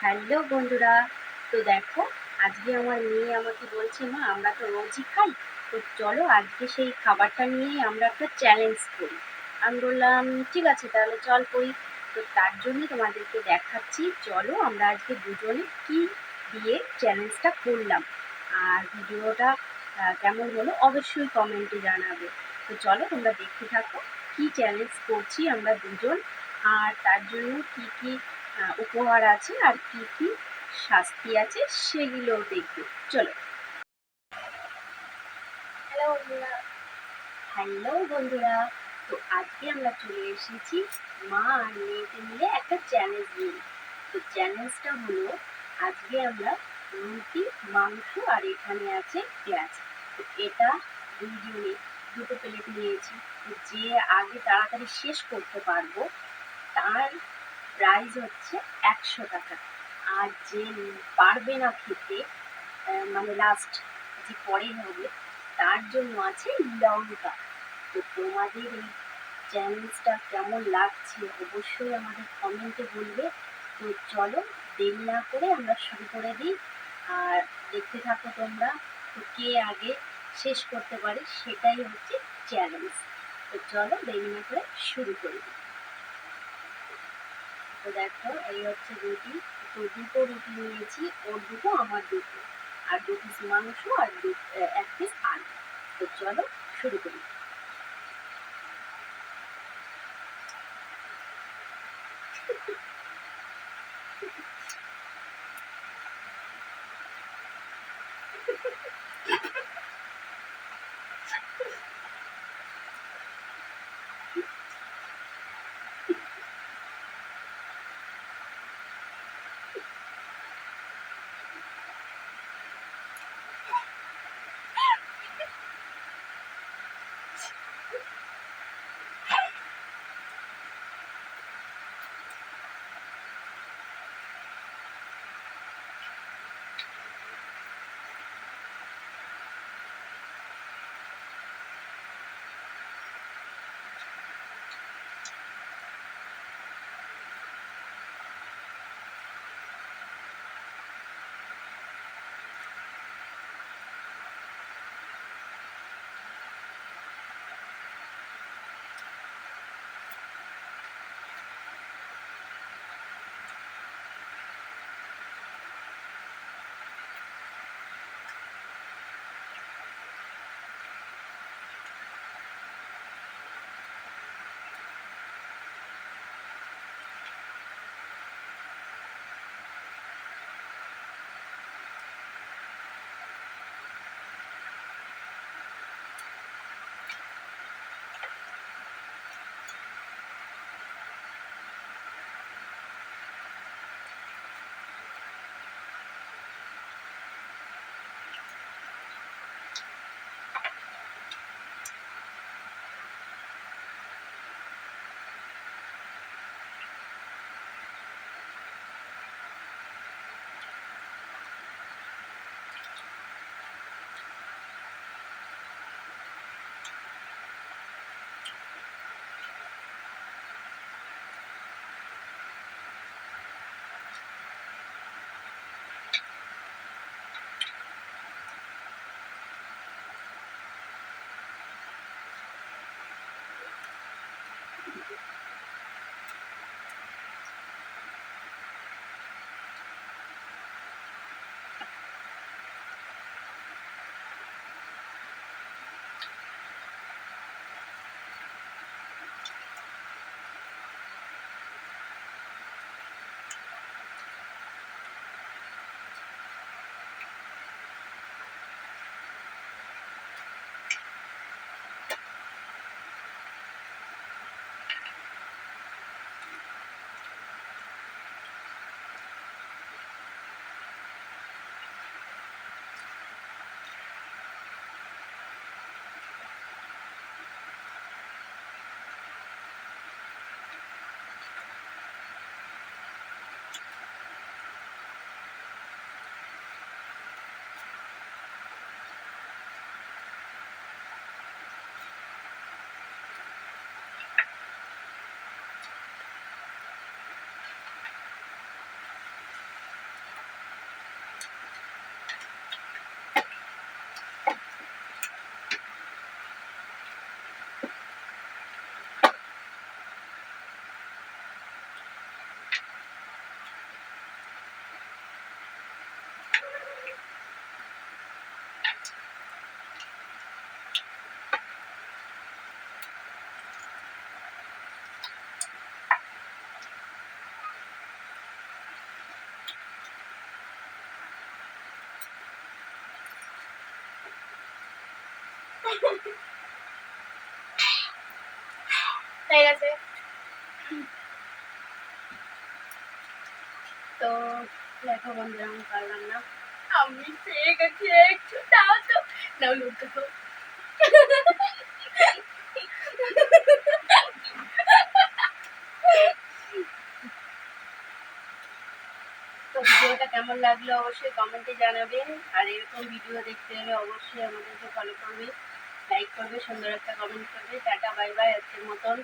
Hello বন্ধুরা। তো দেখো, আজকে আমার মেয়ে আমাকে বলছে, মা আমরা তো রোজই খাই, তো চলো আজকে সেই খাবারটা নিয়েই আমরা একটা চ্যালেঞ্জ করি। আমি বললাম ঠিক আছে, তাহলে চল করি। তো তার জন্য তোমাদেরকে দেখাচ্ছি, চলো আমরা আজকে দুজনে কি দিয়ে চ্যালেঞ্জটা করলাম। আর ভিডিওটা কেমন হলো অবশ্যই কমেন্টে জানাবে। তো চলো তোমরা দেখতে থাকো কি চ্যালেঞ্জ করছি আমরা দুজন, আর তার জন্য কি কি উপহার আছে আর কি কি শাস্তি আছে সেগুলোও দেখবে। চলো। হ্যালো বন্ধুরা। হ্যালো বন্ধুরা। তো আজকে আমরা চলে এসেছি মা আর মেয়েকে মিলে একটা চ্যালেঞ্জ নিয়ে। তো চ্যালেঞ্জটা হলো, আজকে আমরা রুটি, মাংস আর এখানে আছে পেঁয়াজ। তো এটা দুইজনে দুটো প্লেট নিয়েছি। তো যে আগে তাড়াতাড়ি শেষ করতে পারবো তার প্রাইস হচ্ছে 100 টাকা। আর যে পারবে না খেতে, মানে লাস্ট যে পরে হবে, তার জন্য আছে লঙ্কা। তো তোমাদের এই চ্যালেঞ্জটা কেমন লাগছে অবশ্যই আমাদের কমেন্টে বলবে। তো চলো দেরি না করে আমরা শুরু করে দিই, আর দেখতে থাকো তোমরা। তো কে আগে শেষ করতে পারে সেটাই হচ্ছে চ্যালেঞ্জ। তো চলো দেরি না করে শুরু করে দিই। তো দেখো, এই হচ্ছে রুটি। তো দুটো রুটি নিয়েছি, ওর দুটো আমার দুটো, আর দু পিস মাংস আর এক পিস আলু। তো চলো শুরু করি। হয়ে গেছে। তো দেখো বন্ধুরা, আমি পারলাম না। আমি পেয়ে গেছি একটু, দাও তো, নাও লুকা তো। তো ভিডিওটা কেমন লাগলো অবশ্যই কমেন্টে জানাবেন। আর এরকম ভিডিও দেখতে হলে অবশ্যই আমাদেরকে ফলো করবে, লাইক করবে, সুন্দর একটা কমেন্ট করবে। টাটা বাই বাই, আজকের মতন।